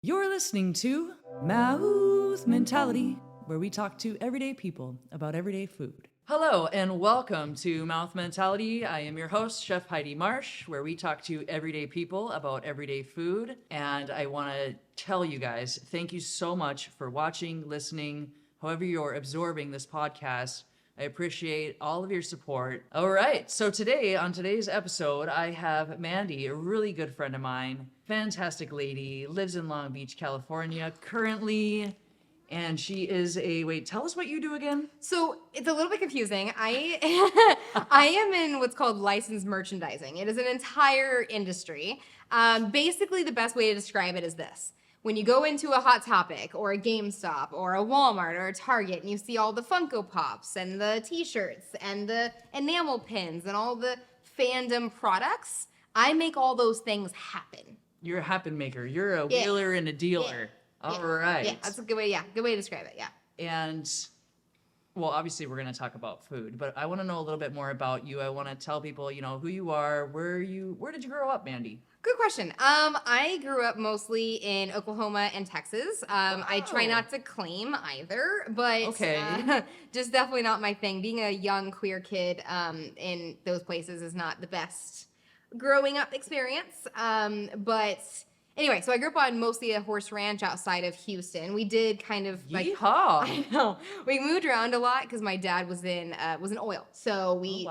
You're listening to Mouth Mentality, where we talk to everyday people about everyday food. Hello, and welcome to Mouth Mentality. I am your host, Chef Heidi Marsh, where we talk to everyday people about everyday food. And I want to tell you guys, thank you so much for watching, listening, however you're absorbing this podcast. I appreciate all of your support. All right, so today, on today's episode, I have Mandy, a really good friend of mine, fantastic lady, lives in Long Beach, California currently, and she is wait, tell us what you do again? So it's a little bit confusing. I I am in what's called licensed merchandising. It is an entire industry. Basically, the best way to describe it is this. When you go into a Hot Topic or a GameStop or a Walmart or a Target and you see all the Funko Pops and the t-shirts and the enamel pins and all the fandom products, I make all those things happen. You're a happen maker. You're a wheeler and a dealer. All right. Yeah, that's a good way. Yeah, good way to describe it. Yeah. And well, obviously we're going to talk about food, but I want to know a little bit more about you. I want to tell people, who you are, where did you grow up, Mandy? Good question. I grew up mostly in Oklahoma and Texas. I try not to claim either, but okay. Just definitely not my thing. Being a young queer kid in those places is not the best growing up experience. But anyway, so I grew up on mostly a horse ranch outside of Houston. We did kind of Yeehaw. I know. We moved around a lot because my dad was in oil. So we,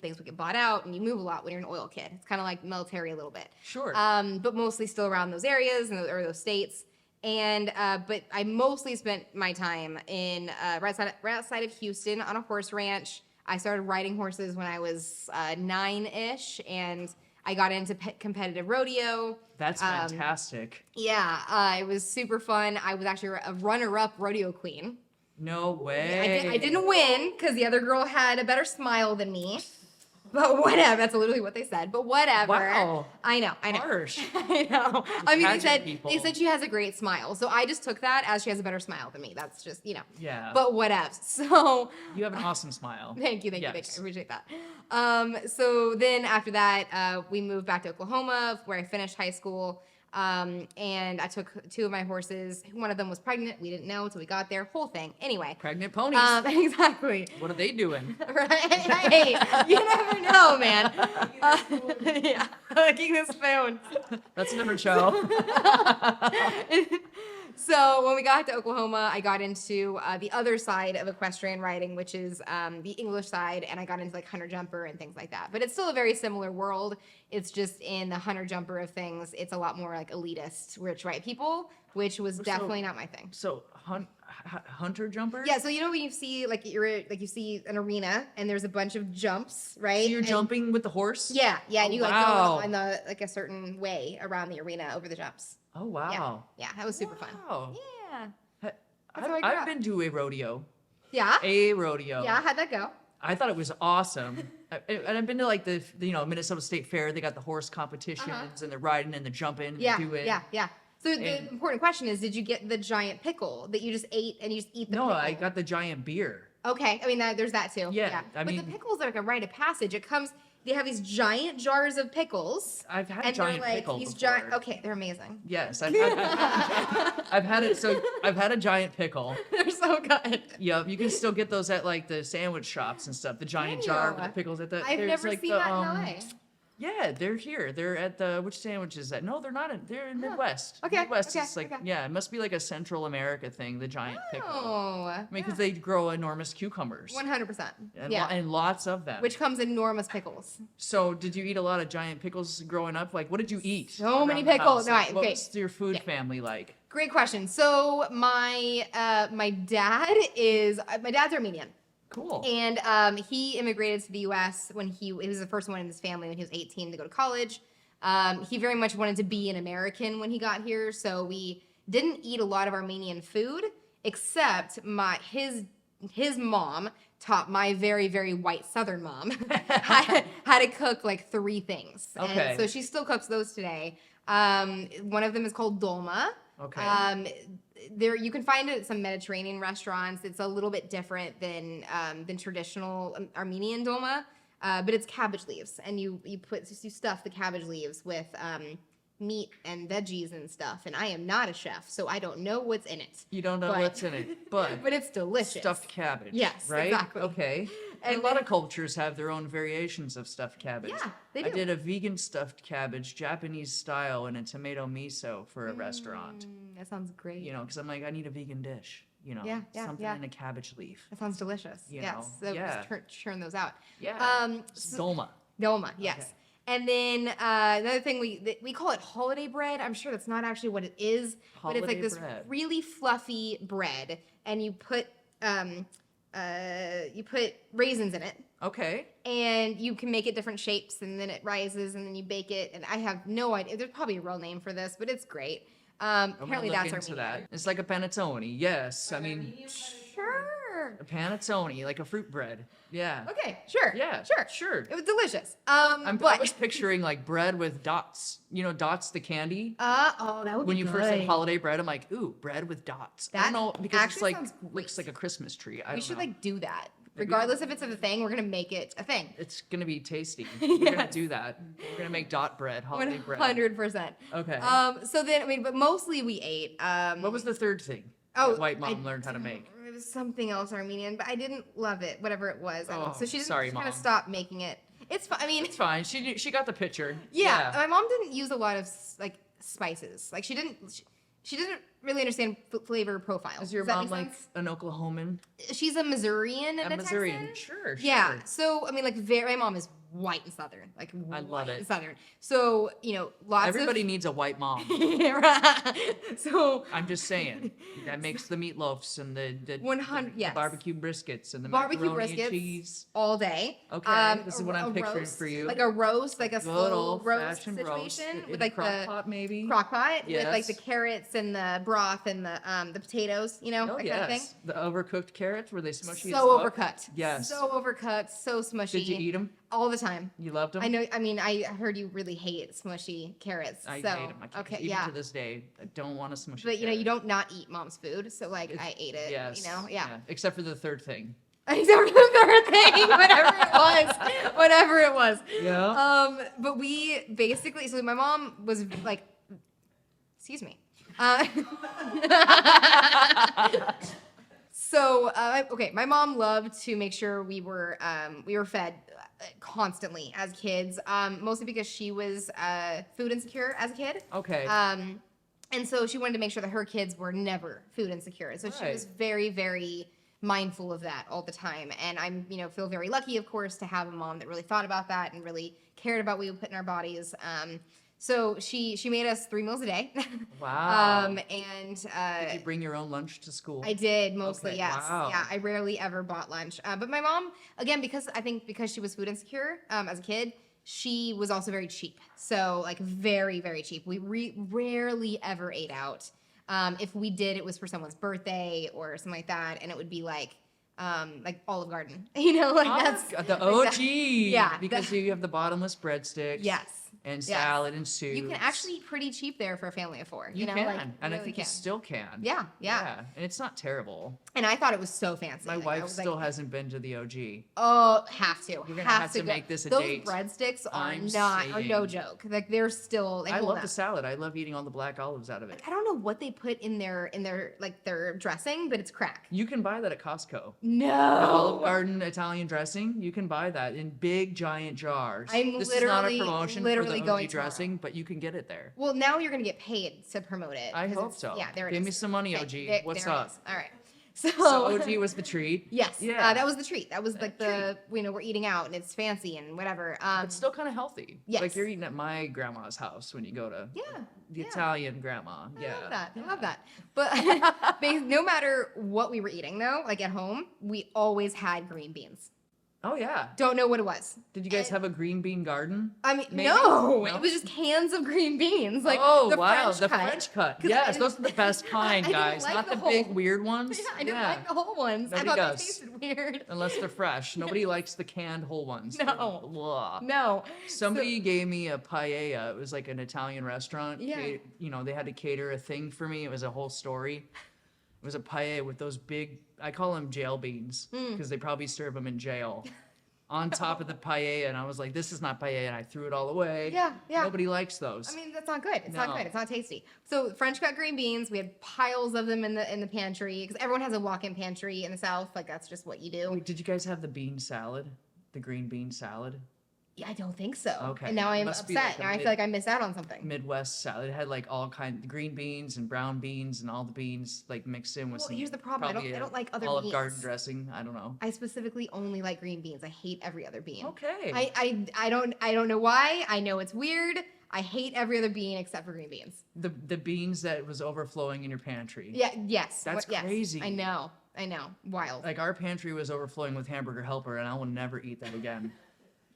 things would get bought out, and you move a lot when you're an oil kid. It's kind of like military a little bit. Sure. But mostly still around those areas or those states. And but I mostly spent my time in right outside of Houston on a horse ranch. I started riding horses when I was 9-ish, and I got into competitive rodeo. That's fantastic. Yeah, it was super fun. I was actually a runner-up rodeo queen. No way. I didn't win because the other girl had a better smile than me. But whatever. That's literally what they said. But whatever. Wow. I know. Harsh. I know. I mean, People. they said she has a great smile. So I just took that as she has a better smile than me. That's just, Yeah. But whatever. So you have an awesome smile. Thank you. I appreciate that. So then after that, we moved back to Oklahoma where I finished high school. And I took 2 of my horses. One of them was pregnant. We didn't know until we got there. Whole thing. Anyway. Pregnant ponies. Exactly. What are they doing? Right? Hey, you never know, man. Yeah. Licking the spoon. That's a different show. So when we got to Oklahoma, I got into the other side of equestrian riding, which is the English side, and I got into like hunter jumper and things like that. But it's still a very similar world. It's just in the hunter jumper of things, it's a lot more like elitist, rich white people, which was definitely not my thing. So hunter jumpers? Yeah. So when you see you see an arena and there's a bunch of jumps, right? So you're jumping with the horse? Yeah. Yeah. And you go in a certain way around the arena over the jumps. Oh, wow. Yeah, that was super fun. Yeah. I've been to a rodeo. Yeah? A rodeo. Yeah, how'd that go? I thought it was awesome. And I've been to like the Minnesota State Fair. They got the horse competitions and the riding and the jumping and do it. Yeah. So the important question is, did you get the giant pickle that you just ate and you just eat the pickle? No, I got the giant beer. Okay, I mean, there's that too. Yeah. But the pickles are like a rite of passage. They have these giant jars of pickles. I've had a giant pickle before. Okay, they're amazing. Yes, I've had it. So I've had a giant pickle. They're so good. Yeah, you can still get those at like the sandwich shops and stuff. The giant jar with the pickles at the. I've never seen that in LA. Yeah, they're here. They're at which sandwich is that? No, they're not. They're in Midwest. Okay. Midwest is like, yeah, it must be like a Central America thing, the giant pickle. Oh. I mean, because they grow enormous cucumbers. 100%. And lots of them. Which comes enormous pickles. So did you eat a lot of giant pickles growing up? Like, what did you eat? So many pickles. No, what was your food family like? Great question. So my dad's Armenian. Cool. And he immigrated to the U.S. when he was the first one in his family when he was 18 to go to college. He very much wanted to be an American when he got here, so we didn't eat a lot of Armenian food, except his mom taught my very, very white Southern mom how to cook like 3 things. Okay. And so she still cooks those today. One of them is called dolma. Okay. There you can find it at some Mediterranean restaurants. It's a little bit different than traditional Armenian dolma, but it's cabbage leaves, and you stuff the cabbage leaves with meat and veggies and stuff, and I am not a chef, so I don't know what's in it. You don't know what's in it, but but it's delicious. Stuffed cabbage. Yes, right? exactly. Okay. And a lot of cultures have their own variations of stuffed cabbage. Yeah, they do. I did a vegan stuffed cabbage, Japanese style, in a tomato miso for a restaurant. That sounds great. You know, because I'm like, I need a vegan dish. You know, Yeah, something in a cabbage leaf. That sounds delicious. You yes. know, So yeah. just churn those out. Yeah. Dolma. Dolma, yes. Okay. And then another thing we call it holiday bread. I'm sure that's not actually what it is, but it's like Holiday this bread. really fluffy bread, and you put raisins in it, Okay. and you can make it different shapes, and then it rises, and then you bake it. And I have no idea. There's probably a real name for this, but it's great. Apparently that's into Armenian. that. It's like a panettone. Yes. I mean, Sure. a panettone, like a fruit bread. Yeah. Okay. Sure. Yeah. Sure. It was delicious. I But was picturing like bread with dots. You know, dots, the candy. oh, that would When be you good. first said holiday bread, I'm like, ooh, bread with dots. I That don't know, because it's actually like, sounds great. looks like a Christmas tree. I We don't should know. like do that. Regardless if it's a thing, we're gonna make it a thing. It's gonna be tasty. We're gonna Yes. do that. We're gonna make dot bread, holiday bread. 100%. Okay. So then, but mostly we ate. What was the third thing? Oh, that white mom I learned how to make? It was something else Armenian, but I didn't love it. Whatever it was. I don't know. Oh, So she sorry, just kind Mom. of stopped making it. It's fine. I mean, It's fine. She got the picture. yeah. My mom didn't use a lot of like spices. Like she didn't really understand flavor profile. Is your Does that mom make like sense? an Oklahoman? She's a Missourian and A a Missourian? Texan. Sure. Yeah. So I mean, like, my mom is white and southern, like I love white it. and southern. So lots Everybody of needs a white mom. so I'm just saying. That makes the meatloafs and the 100 the yes. barbecue briskets and the Barbecue macaroni and briskets cheese. all day. Okay, this is what I'm a picturing roast, for you. like a roast, like a Good slow roast old-fashioned roast situation in with a like crock the pot, maybe. crock pot with like the Yes. carrots and the broth and the potatoes, Oh that kind of thing. yes, the overcooked carrots, were they smushy? as So fuck? overcooked. Yes. So overcooked. So smushy. Did you eat them? all the time? You loved them? I know. I mean, I heard you really hate smushy carrots. I so, hate them. Okay, even yeah. to this day, I don't want to smush. But you don't not eat mom's food, so like I ate it. Yes. Yeah. Except for the third thing. Except for the third thing, whatever it was. Yeah. But we basically, so my mom was like, excuse me. Okay, my mom loved to make sure we were fed constantly as kids, mostly because she was food insecure as a kid. Okay. And so she wanted to make sure that her kids were never food insecure. So she Right. was very, very mindful of that all the time. And I'm, feel very lucky, of course, to have a mom that really thought about that and really cared about what we would put in our bodies. So she made us 3 meals a day. Wow. And Did you bring your own lunch to school? I did mostly, Okay, yes. wow. Yeah, I rarely ever bought lunch. But my mom, again, because she was food insecure as a kid, she was also very cheap. So like very, very cheap. We rarely ever ate out. If we did, it was for someone's birthday or something like that, and it would be like Olive Garden. That's the OG. Yeah, Because you have the bottomless breadsticks. yes. And Yes. salad and soup. You can actually eat pretty cheap there for a family of 4. You can, and I really think can. you still can. Yeah. And it's not terrible. And I thought it was so fancy. My Like, I wife was still like, hasn't been to the OG. oh, have to. You're gonna have have to go. make this a Those date. breadsticks are I'm are no saying. joke. Like they're still. They I hold love up. the salad. I love eating all the black olives out of it. I don't know what they put in their their dressing, but it's crack. You can buy that at Costco. No. The Olive Garden Italian dressing, you can buy that in big giant jars. This is not a promotion for the going OG dressing, but you can get it there. Well, now you're gonna get paid to promote it. I 'cause hope it's- so. Yeah, there it is. Give me some money, OG. Okay, What's there it up? is. All right. So OG was the treat. Yes. Yeah. That was the treat. That was like we're eating out and it's fancy and whatever. It's still kind of healthy. Yes. Like you're eating at my grandma's house when you go to yeah. the yeah. Italian grandma. I love that. But no matter what we were eating, though, like at home, we always had green beans. Oh yeah. Don't know what it was. Did you guys have a green bean garden? I mean, Maybe? no, No? it was just cans of green beans. Like oh the wow, French the cut. French cut. 'Cause I Yes, didn't- those are the best kind, I didn't guys. like Not the the big whole- weird ones. Yeah, I didn't like the whole ones. Nobody I thought does. they tasted weird. Unless they're fresh. Nobody likes the canned whole ones. No. Blah. No. Somebody gave me a paella. It was like an Italian restaurant. Yeah. They had to cater a thing for me. It was a whole story. It was a paella with those big, I call them jail beans, because they probably serve them in jail. on top of the paella, and I was like, this is not paella, and I threw it all away. Yeah. Nobody likes those. I mean, that's not good. It's No. not good. It's not tasty. So French cut green beans, we had piles of them in the pantry because everyone has a walk-in pantry in the South. Like that's just what you do. Wait, did you guys have the bean salad? The green bean salad? Yeah, I don't think so. Okay. And now I'm Must be upset. like a Now I feel like I missed out on something. Midwest salad. It had like all kind green beans and brown beans and all the beans like mixed in with Well, some. here's the problem. probably I don't like other Olive beans. Garden dressing. I don't know. I specifically only like green beans. I hate every other bean. Okay. I don't know why. I know it's weird. I hate every other bean except for green beans. The beans that was overflowing in your pantry. Yeah, yes. That's yes. crazy. I know. Wild. Like our pantry was overflowing with Hamburger Helper, and I will never eat that again,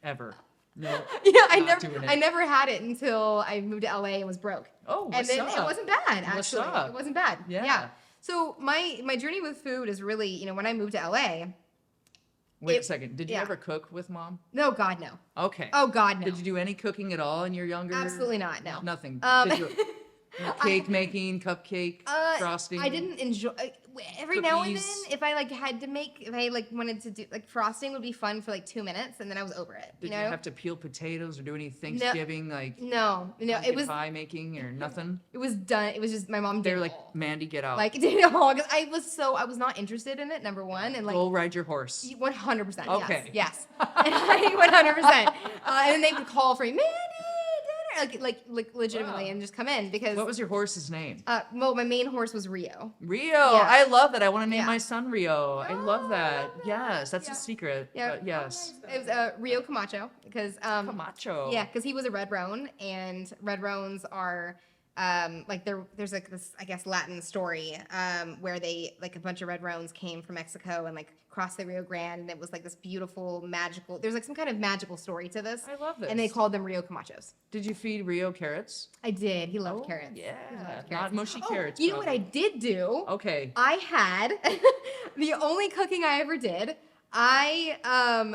ever. No. Yeah, I never had it until I moved to LA and was broke. Oh, and what's then up? it wasn't bad actually. What's up? It wasn't bad. Yeah. So my journey with food is really, when I moved to LA. Wait a second. Did you yeah. ever cook with mom? No, God no. Okay. Oh God no. Did you do any cooking at all in your younger? Absolutely not. No. Nothing. Did Um, you, cake making, cupcake, frosting. I didn't enjoy every now and then. Cookies. If I wanted to do frosting would be fun for like 2 minutes and then I was over it. Did you you know? have to peel potatoes or do any Thanksgiving like No. It pumpkin was pie making or nothing? it was done. It was just my mom did They're it like, all. Mandy, get out. Like did it all because I was not interested in it. Number one, and like Go ride your horse. 100%. Okay. Yes. 100%. And then they would call for me, Mandy, dinner, like legitimately, Wow. and just come in because. What was your horse's name? Well, my main horse was Rio. Rio. Yeah. I love that. I want to name Yeah. my son Rio. I love that. Yes, that's Yeah. a secret. Yeah. But yes. It was Rio Camacho because Camacho. yeah, because he was a red roan, and red roans are there's like this I guess Latin story where they like a bunch of red roans came from Mexico and like crossed the Rio Grande, and it was like this beautiful magical. There's like some kind of magical story to this. I love this. And they called them Rio Camachos. Did you feed Rio carrots? I did. He loved carrots. Yeah. He loved carrots. Not mushy Oh, carrots. You know what I probably. did do? Okay. I had the only cooking I ever did. I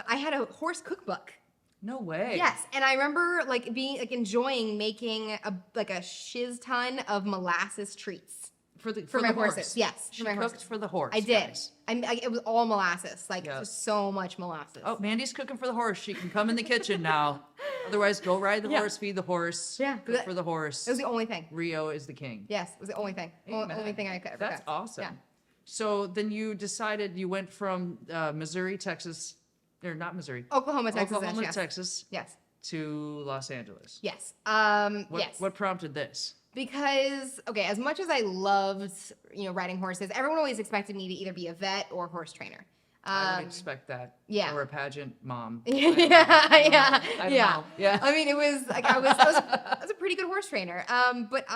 had a horse cookbook. No way. Yes, and I remember like enjoying making a shiz ton of molasses treats For my the horses. horse. Yes, She for my cooked horses. for the horse. I did. guys. It was all molasses, like Yeah. just so much molasses. Oh, Mandy's cooking for the horse. She can come in the kitchen now. Otherwise, go ride the Yeah. horse, feed the horse. Yeah. Cook for the horse. It was the only thing. Rio is the king. Yes, it was the only thing. Amen. Only thing I could ever That's cook. awesome. Yeah. So then you decided you went from Missouri, Texas, or not Missouri, Oklahoma, Texas. Oklahoma, yes. Texas Yes. to Los Angeles. Yes. Yes. What prompted this? Because as much as I loved, riding horses, everyone always expected me to either be a vet or horse trainer. I would expect that. yeah. Or a pageant mom. yeah. I don't know. Yeah. I mean, it was like I was a pretty good horse trainer. But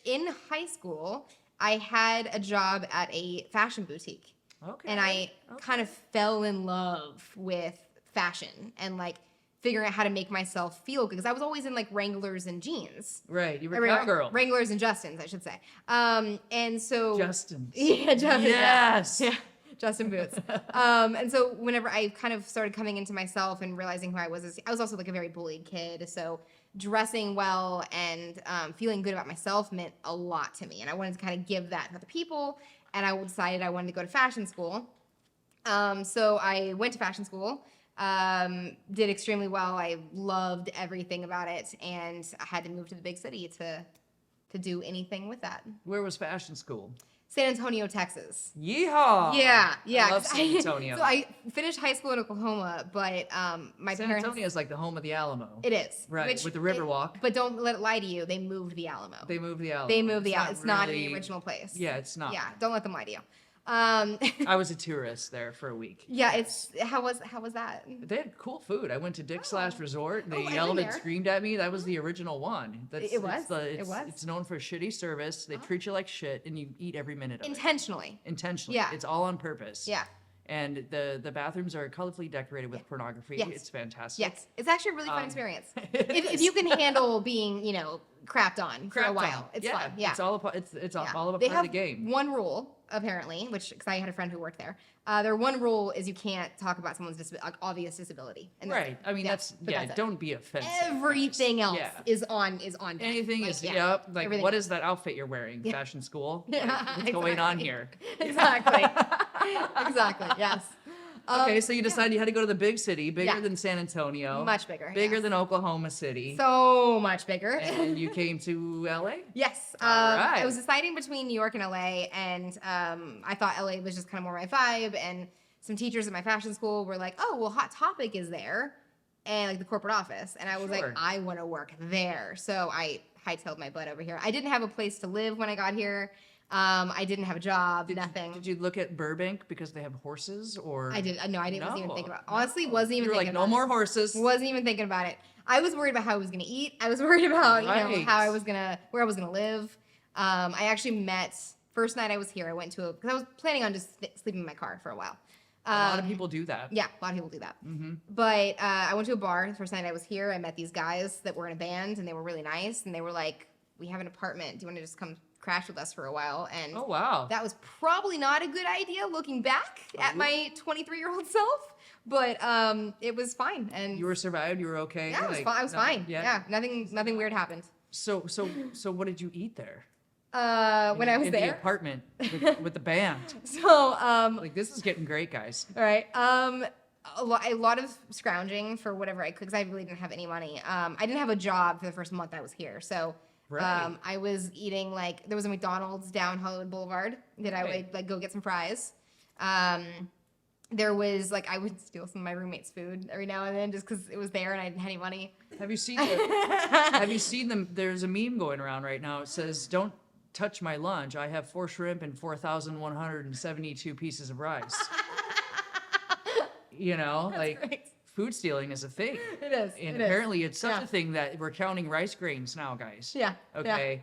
in high school, I had a job at a fashion boutique. Okay. And I kind of fell in love with fashion and like figuring out how to make myself feel good because I was always in like Wranglers and jeans. Right. You were a cowgirl. Wranglers and Justins, I should say. And so Justin's. yeah, Justin. Yes. Yeah. Justin boots. And so whenever I kind of started coming into myself and realizing who I was also like a very bullied kid. So dressing well and feeling good about myself meant a lot to me. And I wanted to kind of give that to other people. And I decided I wanted to go to fashion school. So I went to fashion school, did extremely well. I loved everything about it. And I had to move to the big city to do anything with that. Where was fashion school? San Antonio, Texas. Yeehaw! Yeah. I love San Antonio. So I finished high school in Oklahoma, but my San parents. Antonio is like the home of the Alamo. It is. Right, with the Riverwalk. But don't let it lie to you. They moved the Alamo. They moved the Alamo. They moved the Alamo. It's not really- the original place. Yeah, it's not. Yeah. Don't let them lie to you. I was a tourist there for a week. Yeah. It's how was that? They had cool food. I went to Dick's Last Resort. And they Oh, I've yelled been and there. screamed at me. That was the original one. It was? It's, It was? It's known for shitty service. They treat you like shit, and you eat every minute of it. Intentionally. Intentionally. Yeah. It's all on purpose. Yeah. And the bathrooms are colorfully decorated with pornography. Yes. It's fantastic. Yes. It's actually a really fun experience. it If is. you can handle being, crapped on for a Crapped while, on. it's fun. Yeah. It's all a, it's Yeah. all a They part of have the game. one rule, apparently, because I had a friend who worked there. Their one rule is you can't talk about someone's obvious disability. And that's Right. it. I mean, but that's it. don't be offensive. Everything guys. else Yeah. is on deck. Anything Like, is, yeah. like, Everything what else. is that outfit you're wearing? Yeah. Fashion school? Yeah, Like, what's going on exactly. here? Exactly. Exactly. Yes. Okay, so you decided you had to go to the big city, bigger Yeah. than San Antonio. Much bigger. Bigger yes. than Oklahoma City. So much bigger. And you came to LA? Yes. All right. I was deciding between New York and LA, and I thought LA was just kind of more my vibe. And some teachers at my fashion school were like, "Oh, well, Hot Topic is there, and like the corporate office." And I was like, Sure. "I want to work there." So I hightailed my butt over here. I didn't have a place to live when I got here. I didn't have a job. Nothing. Did you look at Burbank because they have horses, or I did. No, I didn't. Wasn't even No, thinking about. Honestly, wasn't even you were thinking like, about no it. more horses. Wasn't even thinking about it. I was worried about how I was gonna eat. I was worried about Right. how I was gonna where I was gonna live. I actually met first night I was here. I went to because I was planning on just sleeping in my car for a while. A lot of people do that. Yeah, a lot of people do that. Mm-hmm. But I went to a bar the first night I was here. I met these guys that were in a band, and they were really nice. And they were like, "We have an apartment. Do you want to just come crash with us for a while?" And Oh, wow. that was probably not a good idea looking back at my 23-year-old self, but it was fine. And You were survived. You were okay. yeah, it was like, fine. I was no- fine. Yeah, nothing weird happened. So what did you eat there? When I was in there. the apartment with the band. So Like, this is getting great, guys. all right. A lot of scrounging for whatever I could because I really didn't have any money. I didn't have a job for the first month I was here, so Right. I was eating like there was a McDonald's down Hollywood Boulevard that I Right. would like go get some fries. There was like I would steal some of my roommate's food every now and then just because it was there and I didn't have any money. Have you seen have you seen them? There's a meme going around right now. It says, "Don't touch my lunch. I have 4 shrimp and 4,172 pieces of rice." You know, like right. food stealing is a thing. It is. And it is. apparently it's such Yeah. a thing that we're counting rice grains now, guys. Yeah. Okay.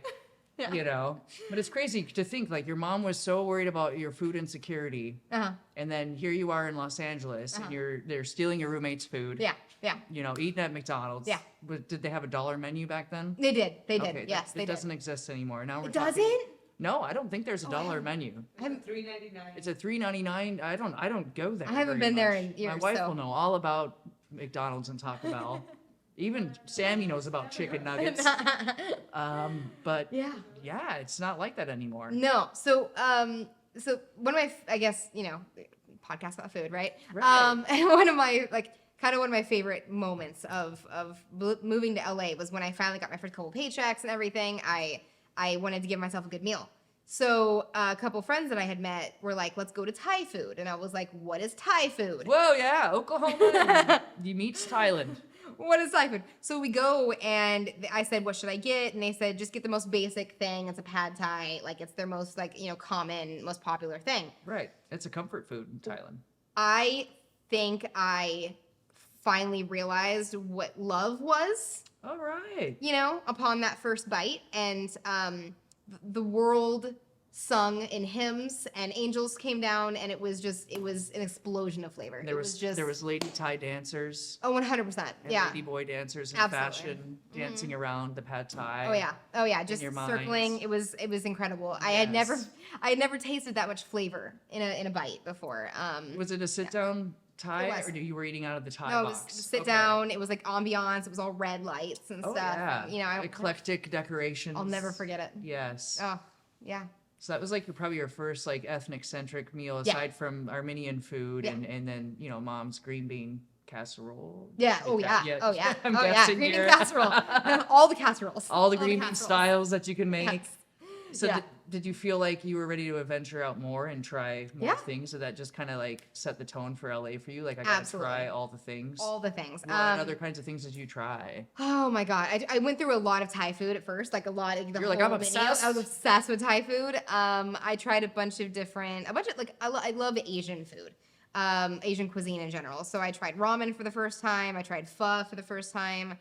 Yeah. You know, but it's crazy to think like your mom was so worried about your food insecurity, Uh-huh. and then here you are in Los Angeles, and they're stealing your roommate's food. Yeah. Yeah. You know, eating at McDonald's. Yeah. But did they have a $1 menu back then? They did. They did. Okay, Yes, it they did. doesn't exist anymore. Now we're It talking- doesn't? No, I don't think there's a $1 menu. $3.99. It's a $3.99. I don't go there. I haven't very been there much. in years, My wife so- will know all about McDonald's and Taco Bell. Even Sammy knows about chicken nuggets. But Yeah. it's not like that anymore. No. So one of my, I guess, podcast about food, right? Right. And one of my, kind of one of my favorite moments of moving to LA was when I finally got my first couple paychecks and everything. I wanted to give myself a good meal. So a couple friends that I had met were like, "Let's go to Thai food." And I was like, "What is Thai food?" Whoa, yeah, Oklahoma. You meets Thailand. What is Thai food? So we go and I said, "What should I get?" And they said, "Just get the most basic thing. It's a pad Thai. Like it's their most common, most popular thing." Right. It's a comfort food in Thailand. I think I finally realized what love was, All right. upon that first bite. And the world sung in hymns and angels came down and it was an explosion of flavor. There was lady Thai dancers. Oh, 100%. And Yeah. lady boy dancers in Absolutely. fashion dancing around the pad Thai. Oh yeah, just your circling. minds. It was incredible. Yes. I had never tasted that much flavor in a bite before. Was it a sit down Thai, It was. or you were eating out of the Thai No, it box? was sit Okay. down. It was like ambiance. It was all red lights and Oh stuff. yeah. Eclectic decorations. I'll never forget it. Yes. Oh, yeah. So that was like probably your first like ethnic centric meal Yeah. aside from Armenian food Yeah. and then mom's green bean casserole. Yeah. Oh Like yeah. that. Oh yeah. I'm Oh yeah. guessing Green bean here. casserole. All the casseroles. All the green bean casseroles. styles that you can make. Yes. So Yeah. did you feel like you were ready to venture out more and try more Yeah. things? So that just kind of like set the tone for LA for you? Like I gotta Absolutely. try all the things. All the things. What other kinds of things did you try? Oh my god, I went through a lot of Thai food at first, like a lot of the You're like, whole I'm menu. obsessed. I was obsessed with Thai food. I tried a bunch of I love Asian food, Asian cuisine in general. So I tried ramen for the first time. I tried pho for the first time.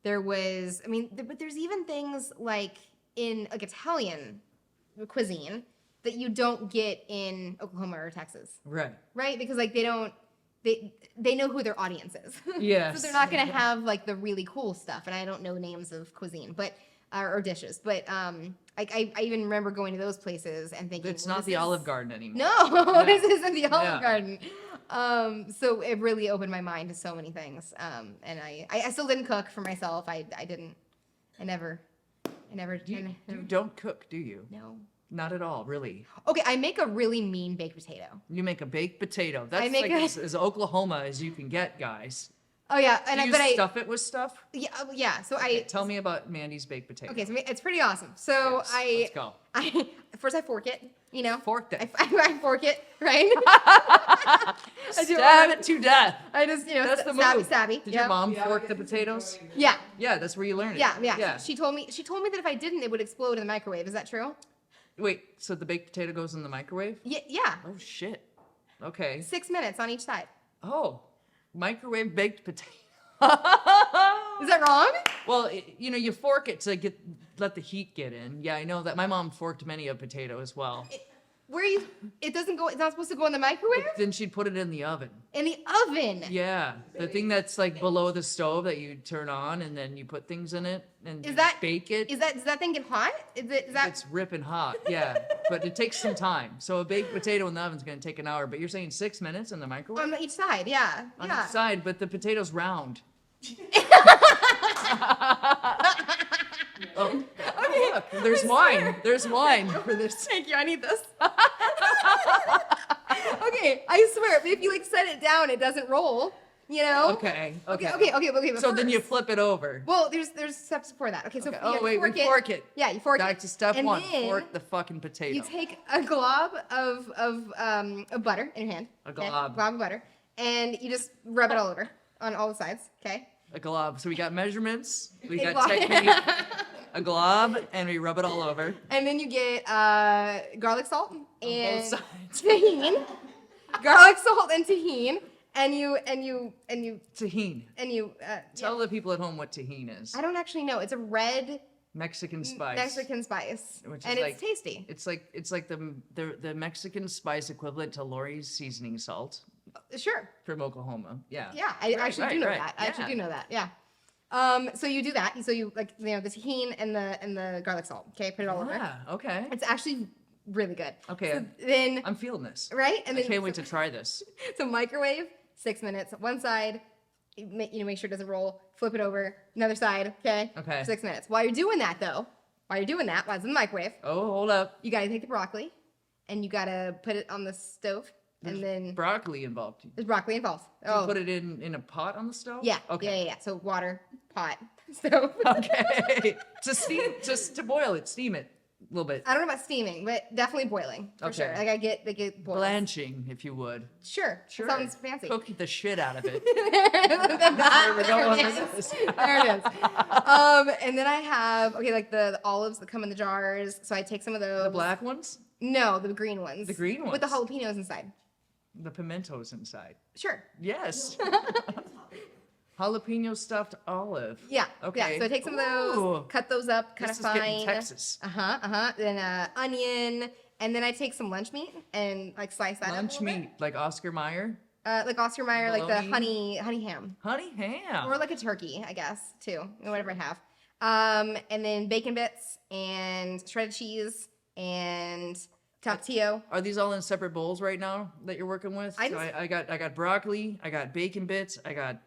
But there's even things like in like Italian cuisine that you don't get in Oklahoma or Texas. Right. Right? Because like they know who their audience is. Yes. So they're not gonna have like the really cool stuff. And I don't know names of cuisine, but or dishes. But I even remember going to those places and thinking It's not the Olive Garden anymore. No, this isn't the Olive Yeah. Garden. So it really opened my mind to so many things. And I still didn't cook for myself. I never You don't cook, do you? no. Not at all, really. Okay, I make a really mean baked potato. You make a baked potato. That's make like a- as Oklahoma as you can get, guys. Oh yeah, and Do you stuff it with stuff? yeah, yeah. So Okay, tell me about Mandy's baked potato. Okay, so it's pretty awesome. So Yes, let's go. First I fork it, you know. Forked it. I fork it, right? Stab it to death. I just, That's the stabby, move. stabby. Did Yep. your mom fork the potatoes? Yeah, Yeah, that's where you learn it. yeah. She told me that if I didn't, it would explode in the microwave. Is that true? Wait, so the baked potato goes in the microwave? Yeah. Oh shit. Okay. 6 minutes on each side. Oh, microwave baked potato. Is that wrong? Well, you fork it to let the heat get in. Yeah, I know that. My mom forked many a potato as well. It doesn't go. It's not supposed to go in the microwave. Then she'd put it in the oven. In the oven. Yeah, the thing that's like below the stove that you turn on and then you put things in it and bake it. Does that thing get hot? Is that? It's ripping hot. Yeah, but it takes some time. So a baked potato in the oven's gonna take an hour. But you're saying 6 minutes in the microwave? On each side, yeah. On each side, but the potato's round. Oh, look, there's wine. There's wine for this. Thank you. I need this. Okay, I swear, if you set it down, it doesn't roll. You know? Okay. But So then you first- flip it over. Well, there's steps before that. Okay, so Okay. you Oh wait, we fork it. Yeah, you fork Back it. to step And one. then Fork the fucking potato. You take a glob of butter in your hand. A okay? glob. Glob of butter, and you just rub it all over on all the sides. Okay. A glob. So we got measurements. We A got glob. technique. A glob, and we rub it all over. And then you get garlic salt both and sides. tahini. Garlic salt and tahini, and you Tahini. Tell the people at home what tahini is. I don't actually know. It's a red Mexican spice. Mexican spice, Which is and like- it's tasty. It's like the Mexican spice equivalent to Lori's seasoning salt Sure. from Oklahoma. Yeah. Yeah, I actually do know right. that. I actually Yeah. do know that. Yeah. So you do that. So you the tahini and the garlic salt. Okay, put it all over. Yeah. Okay. It's actually really good. Okay. So then I'm feeling this. right, and I then can't wait to try this. so microwave 6 minutes. One side, make sure it doesn't roll. Flip it over. Another side. Okay. Okay. 6 minutes. While you're doing that, while it's in the microwave, Oh, hold up. you gotta take the broccoli, and you gotta put it on the stove, and then Broccoli involved. there's broccoli involved. Do you put it in a pot on the stove? Yeah. Okay. Yeah. So water, pot, stove. Okay. To steam, just to boil it, steam it a little bit. I don't know about steaming, but definitely boiling for Okay. sure. Like I get boiled. Blanching, if you would. Sure. Sure. Sounds fancy. Cook the shit out of it. There we go. it is. There it is. And then I have like the olives that come in the jars. So I take some of those. The black ones? No, the green ones. The green with the ones. jalapenos inside. The pimentos inside. Sure. Yes. Jalapeno stuffed olive. Yeah. Okay. Yeah. So I take some of those, Ooh. cut those up kind of This is getting fine. Texas. Then onion, and then I take some lunch meat and slice that Lunch up a little meat, like Oscar Mayer. bit. Like Oscar Mayer, like the Bologna? honey ham. Honey ham. Or like a turkey, I guess, too. Whatever I have. And then bacon bits and shredded cheese and tapatio. Are these all in separate bowls right now that you're working with? I So just- I got broccoli, I got bacon bits, I got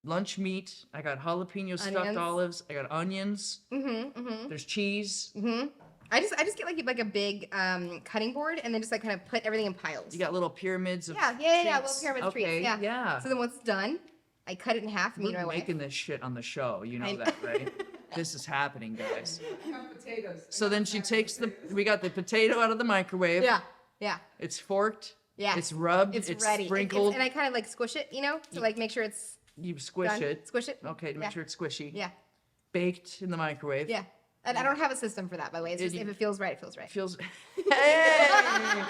lunch meat, I got jalapeno stuffed Onions. olives, I got onions. There's cheese. I just get like a big cutting board and then just kind of put everything in piles. You got little pyramids of Yeah, little treats. pyramid Okay, treats. Yeah. yeah. So then once it's done, I cut it in half. Me and We're my wife. making this shit on the show. You know I- that, right? This is happening, guys. So then she takes we got the potato out of the microwave. Yeah. It's forked. Yeah. It's rubbed. It's It's ready. sprinkled. And I kind of squish it, to make sure it's You squish done. it. Squish it. Okay, to make Yeah. sure it's squishy. Yeah. Baked in the microwave. Yeah. And I don't have a system for that, by the way. It's just you- if it feels right, it feels right. Feels. Hey!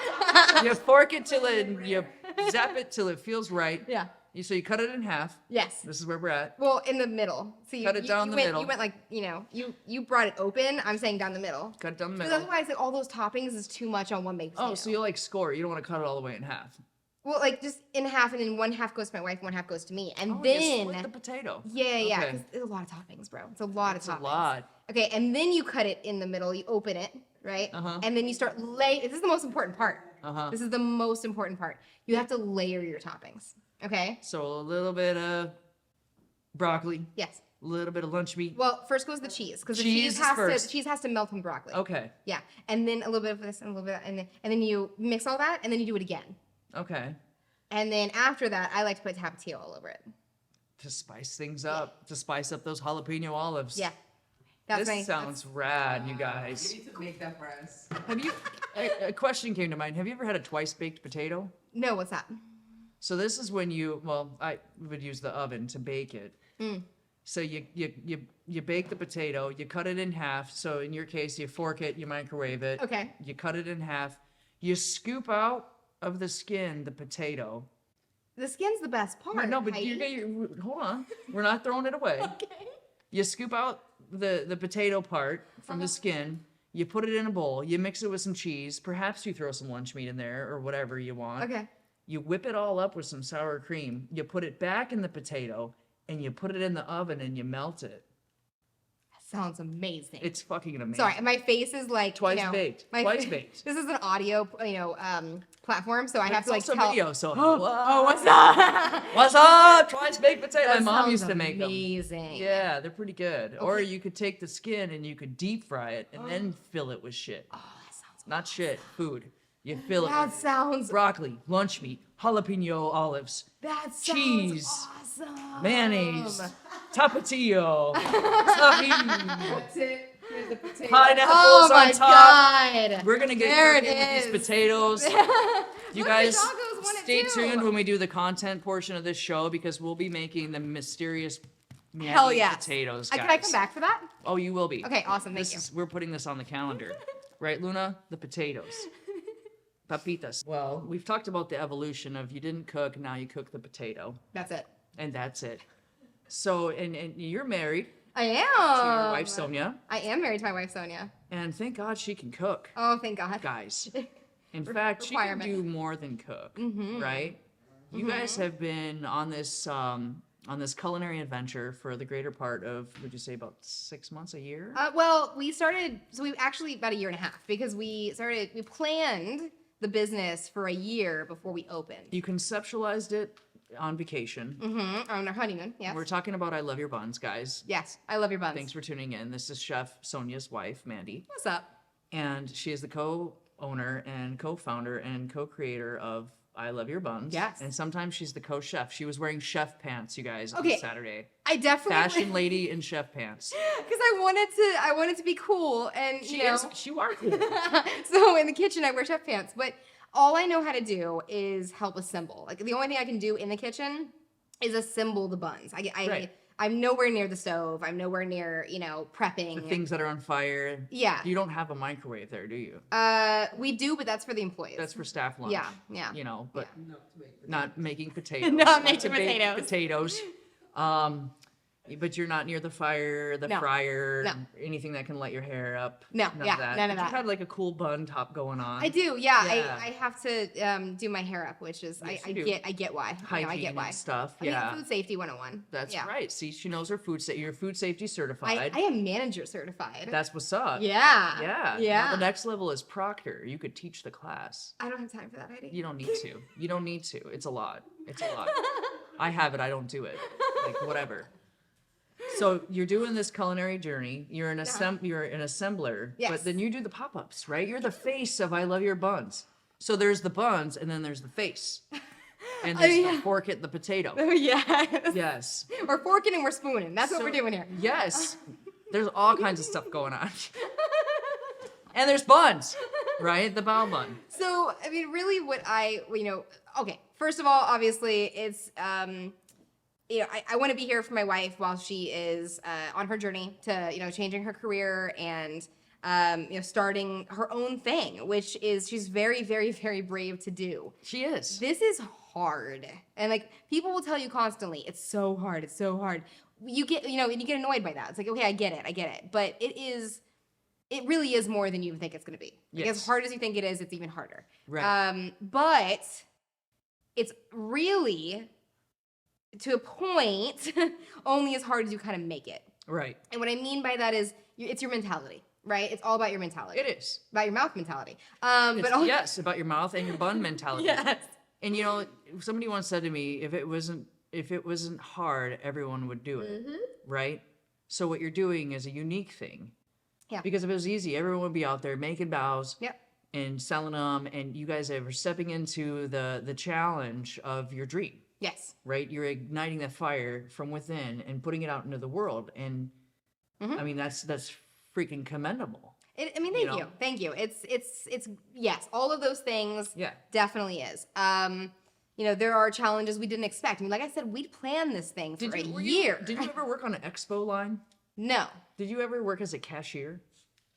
You fork it you zap it till it feels right. Yeah. So you cut it in half. Yes. This is where we're at. Well, in the middle. So you Cut it down you the went, middle. You went you brought it open. I'm saying down the middle. Cut it down the Because middle. otherwise, all those toppings is too much on one baked potato. Oh, so you score it. You don't want to cut it all the way in half. Well, just in half, and then one half goes to my wife, one half goes to me, and Oh, you then split the potato. yeah. Okay. 'Cause it's a lot of toppings, bro. It's a lot It's of a toppings. lot. Okay, and then you cut it in the middle. You open it, right? And then you start This is the most important part. This is the most important part. You have to layer your toppings. Okay. So a little bit of broccoli. Yes. little bit of lunch meat. Well, first goes the cheese because the Cheese is first. the cheese has to melt from broccoli. Okay. Yeah, and then a little bit of this and a little bit of that, and then you mix all that and then you do it again. Okay. And then after that, I like to put tapatio all over it. To spice things up, to spice up those jalapeno olives. Yeah. This sounds rad, you guys. You need to make that for us. Have you? A question came to mind. Have you ever had a twice baked potato? No, what's that? So this is when I would use the oven to bake it. So you bake the potato, you cut it in half. So in your case, you fork it, you microwave it. Okay. You cut it in half. You scoop out of the skin the potato. The skin's the best part. No, but Heidi. hold on. We're not throwing it away. Okay. You scoop out the potato part from the skin. You put it in a bowl. You mix it with some cheese. Perhaps you throw some lunch meat in there or whatever you want. Okay. You whip it all up with some sour cream. You put it back in the potato, and you put it in the oven, and you melt it. That sounds amazing. It's fucking amazing. Sorry, my face is like Twice baked. Twice baked. This is an audio, platform, so I have to like also tell. video, so Oh, what's up? what's up? Twice baked potato. That My mom sounds used to make them. amazing. Yeah, they're pretty good. Or Okay. you could take the skin and you could deep fry it and then fill it with shit. Oh, that sounds. Not shit, food. You fill it That with sounds. broccoli, lunch meat, jalapeno olives, That sounds cheese, awesome. mayonnaise, tapatio, tahini, That's it. Here's the potato. pineapples Oh my on top. god. We're gonna get There it cooking with is. these potatoes. You Look, the guys, doggos want it stay too. tuned when we do the content portion of this show because we'll be making the mysterious Mandy Hell yes. potatoes, guys. Can I come back for that? Oh, you will be. Okay, awesome. Thank you. We're putting this on the calendar. Right, Luna? The potatoes. Papitas. Well, we've talked about the evolution of you didn't cook, now you cook the potato. That's it. And that's it. So, and you're married I am. to your wife, Sonia. I am married to my wife, Sonia. And thank God she can cook, Oh, thank God. guys. In fact, she can Requirement. do more than cook, right? You guys have been on this culinary adventure for the greater part of, would you say, about 6 months, a year? Well, we actually about a year and a half because we planned the business for a year before we opened. You conceptualized it on vacation. On our honeymoon, yes. We're talking about I Love Ur Buns, guys. Yes, I love your buns. Thanks for tuning in. This is Chef Sonia's wife, Mandy. What's up? And she is the co-owner and co-founder and co-creator of I Love Ur Buns. Yes. And sometimes she's the co-chef. She was wearing chef pants, you guys, Okay. on Saturday. I definitely Fashion lady in chef pants. because I wanted to be cool and She you know. is. You are cool. So in the kitchen I wear chef pants, but all I know how to do is help assemble. Like the only thing I can do in the kitchen is assemble the buns. Right. I'm nowhere near the stove. I'm nowhere near, prepping. The things that are on fire. Yeah. You don't have a microwave there, do you? We do, but that's for the employees. That's for staff lunch. Yeah. You know, but No, to make not making potatoes. Not making to bake potatoes. potatoes. But you're not near the fire, the No. fryer, No. anything that can light your hair up. No, None yeah, of that. none of But that. You had like a cool bun top going on. I do, yeah. Yeah. I have to do my hair up, which is Yes, I you do. get why. Hygiene I get why. and stuff. I mean, Yeah. food safety 101. That's yeah. right. See, she knows her food safety. You're food safety certified. I am manager certified. That's what's up. yeah. Yeah. Yeah. Now the next level is proctor. You could teach the class. I don't have time for that, Heidi. You don't need to. You don't need to. It's a lot. It's a lot. I have it. I don't do it. Like whatever. So you're doing this culinary journey. You're an assembler. Yes. But then you do the pop-ups, right? You're the face of I Love Ur Buns. So there's the buns, and then there's the face, and there's yeah. the fork at the potato. Oh yeah. Yes. We're forking and we're spooning. That's what So- we're doing here. Yes. There's all kinds of stuff going on. And there's buns, right? The bao bun. So, I mean, really what okay, first of all, obviously it's, I want to be here for my wife while she is on her journey to, changing her career and, starting her own thing, which is she's very, very, very brave to do. She is. This is hard. And like people will tell you constantly, it's so hard, it's so hard. You get, and you get annoyed by that. It's like, okay, I get it. But it really is more than you think it's going to be. Like, Yes. as hard as you think it is, it's even harder. Right. But it's really, to a point, only as hard as you kind of make it. Right. And what I mean by that is, it's your mentality, right? It's all about your mentality. It is. About your mouth mentality. Yes, about your mouth and your bun mentality. Yes. And somebody once said to me, if it wasn't if it wasn't hard, everyone would do it, Mm-hmm. right? So what you're doing is a unique thing. Yeah. Because if it was easy, everyone would be out there making bows Yep. and selling them, and you guys are stepping into the challenge of your dream, Yes. right? You're igniting that fire from within and putting it out into the world, and I mean that's freaking commendable. I mean, thank you. Thank you. It's yes, all of those things. Yeah. Definitely is. There are challenges we didn't expect. I mean, like I said, we'd planned this thing for a year. Did you ever work on an expo line? No. Did you ever work as a cashier?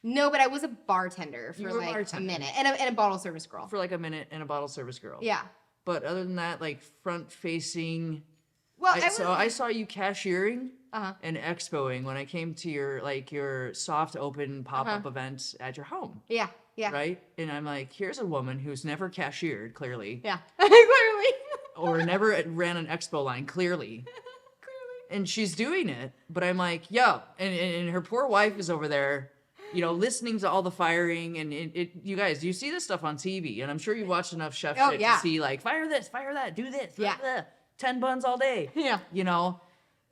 No, but I was a bartender You for were a like bartender. a minute and a bottle service girl. For like a minute and a bottle service girl. Yeah. But other than that, like front facing. Well, I saw you cashiering Uh-huh. and expoing when I came to your soft open pop-up event at your home. Yeah. Yeah. Right? And I'm like, here's a woman who's never cashiered, clearly, Yeah. Clearly. or never ran an expo line, clearly. And she's doing it, but I'm like, yo, and her poor wife is over there, listening to all the firing, and you guys, you see this stuff on TV, and I'm sure you watched enough chef shit yeah. to see like, fire this, fire that, do this, Yeah. 10 buns all day. Yeah.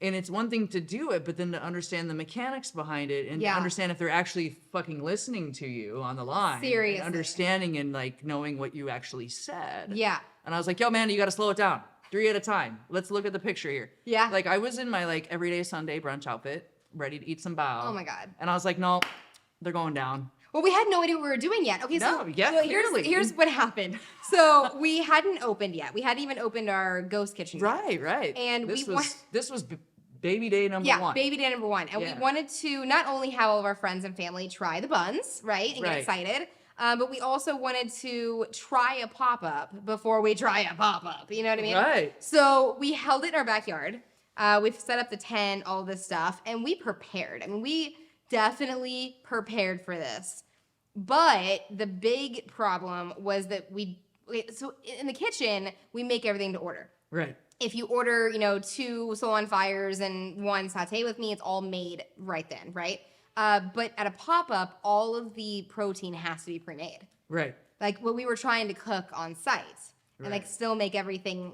And it's one thing to do it, but then to understand the mechanics behind it and to Yeah. understand if they're actually fucking listening to you on the line. Seriously. And understanding and like knowing what you actually said. Yeah. And I was like, yo, man, you got to slow it down. 3 at a time. Let's look at the picture here. Yeah. Like I was in my like everyday Sunday brunch outfit, ready to eat some bao. Oh my God. And I was like, no, they're going down. Well, we had no idea what we were doing yet. Okay, No, yeah, clearly. here's what happened. So we hadn't opened yet. We hadn't even opened our ghost kitchen yet. Right. And this we was baby day number Yeah, one. baby day number one. And Yeah. we wanted to not only have all of our friends and family try the buns, right, and get Right. excited, but we also wanted to try a pop-up before we try a pop-up. You know what I mean? Right. So we held it in our backyard. We've set up the tent, all this stuff, and we prepared. I mean, we definitely prepared for this. But the big problem was that so in the kitchen, we make everything to order. Right. If you order, 2 soul on fires and 1 saute with me, it's all made right then, right? But at a pop-up, all of the protein has to be pre-made. Right. Like what we were trying to cook on site and like Right. still make everything,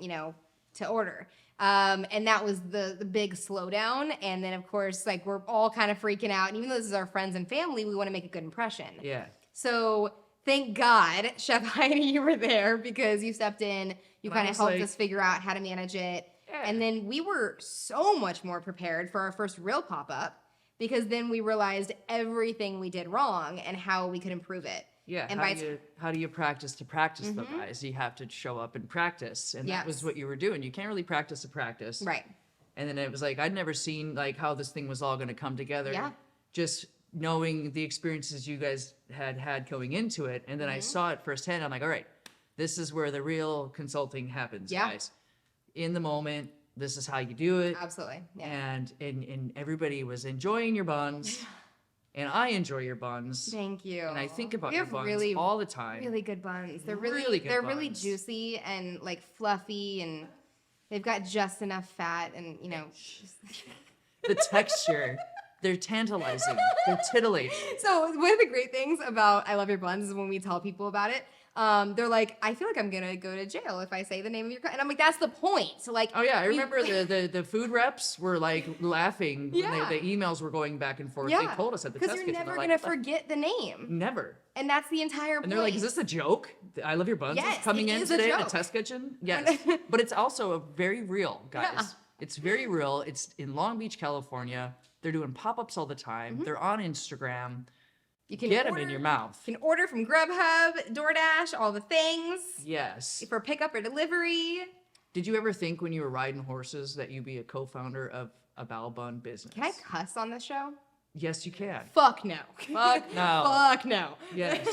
to order. And that was the big slowdown. And then of course, like we're all kind of freaking out. And even though this is our friends and family, we want to make a good impression. Yeah. So thank God, Chef Heidi, you were there because you stepped in. You And I kind of was helped like- us figure out how to manage it. Yeah. And then we were so much more prepared for our first real pop-up because then we realized everything we did wrong and how we could improve it. Yeah, And how do you practice to practice the guys? You have to show up and practice, and that was Yes. what you were doing. You can't really practice a practice, Right. And then it was like I'd never seen like how this thing was all going to come together. Yeah. Just knowing the experiences you guys had going into it, and then I saw it firsthand. I'm like, all right, this is where the real consulting happens, Yeah. guys. In the moment, this is how you do it, Absolutely. Yeah. and everybody was enjoying your buns, and I enjoy your buns. Thank you. And I think about We your have buns really, all the time. really good buns. They're Really good they're really buns. juicy and like fluffy and they've got just enough fat and The texture, they're tantalizing. They're titillating. So one of the great things about I Love Ur Buns is when we tell people about it, they're like, I feel like I'm gonna go to jail if I say the name of your and I'm like, that's the point. So like, Oh yeah, I remember the food reps were like laughing when Yeah. the emails were going back and forth. yeah, They told us at the because test you're kitchen. never They're like, gonna forget the name, never. and that's the entire And point. they're like, is this a joke? I Love Your Buns Yes, is coming it in is a today at the joke. test kitchen? Yes. But it's also very real, guys. Yeah. It's very real. It's in Long Beach, California. They're doing pop-ups all the time. They're on Instagram. You can Get them order, in your mouth. You can order from Grubhub, DoorDash, all the things Yes. for pickup or delivery. Did you ever think when you were riding horses that you'd be a co-founder of a bao bun business? Can I cuss on this show? Yes, you can. Fuck no. Fuck no. Fuck no. Yes.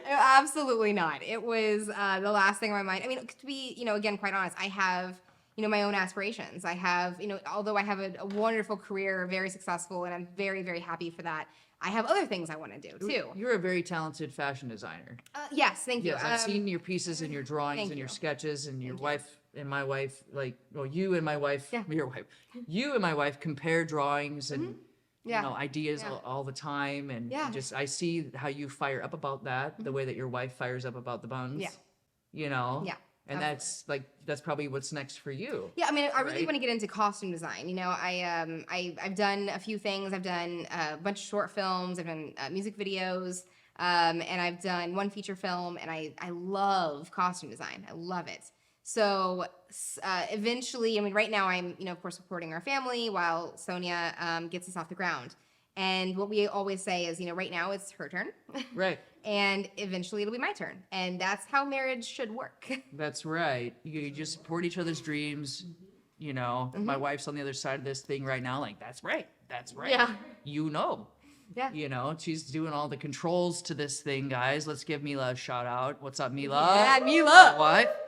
Absolutely not. It was the last thing on my mind. I mean, to be, again, quite honest, I have, my own aspirations. I have, although I have a wonderful career, very successful, and I'm very, very happy for that, I have other things I want to do too. You're a very talented fashion designer. Yes, thank you. Yes, I've seen your pieces and your drawings thank and your you. sketches, and your wife and my wife, you and my wife, Yeah. your wife, you and my wife compare drawings and Yeah. ideas Yeah. all the time, and Yeah. just I see how you fire up about that, the way that your wife fires up about the buns. Yeah. You know. Yeah. And that's probably what's next for you. Yeah, I mean, I really Right. want to get into costume design. You know, I've done a few things. I've done a bunch of short films. I've done music videos, and I've done one feature film. And I love costume design. I love it. So eventually, I mean, right now I'm, of course, supporting our family while Sonia gets us off the ground. And what we always say is, right now it's her turn. Right. And eventually it'll be my turn. And that's how marriage should work. That's right. You just support each other's dreams. My wife's on the other side of this thing right now. Like, that's right. That's right. Yeah. Yeah. She's doing all the controls to this thing, guys. Let's give Mila a shout out. What's up, Mila? Yeah, Mila. What?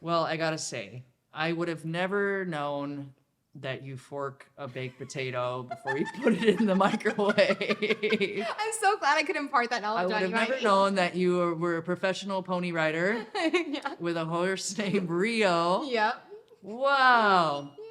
Well, I gotta say, I would have never known that you fork a baked potato before you put it in the microwave. I'm so glad I could impart that I knowledge would on have you. never known that you were a professional pony rider Yeah. with a horse named Rio. Yep. Wow. Yeah.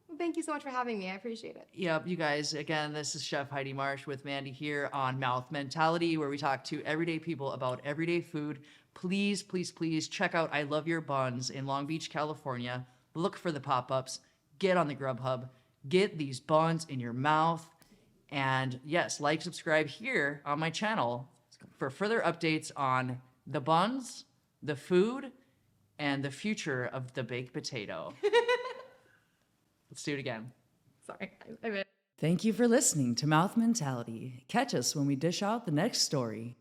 Well, thank you so much for having me. I appreciate it. Yep, you guys, again, this is Chef Heidi Marsh with Mandy here on Mouth Mentality, where we talk to everyday people about everyday food. Please, please, please check out I Love Ur Buns in Long Beach, California. Look for the pop-ups. Get on the Grubhub. Get these buns in your mouth. And yes, subscribe here on my channel for further updates on the buns, the food, and the future of the baked potato. Let's do it again. Sorry. I meant. Thank you for listening to Mouth Mentality. Catch us when we dish out the next story.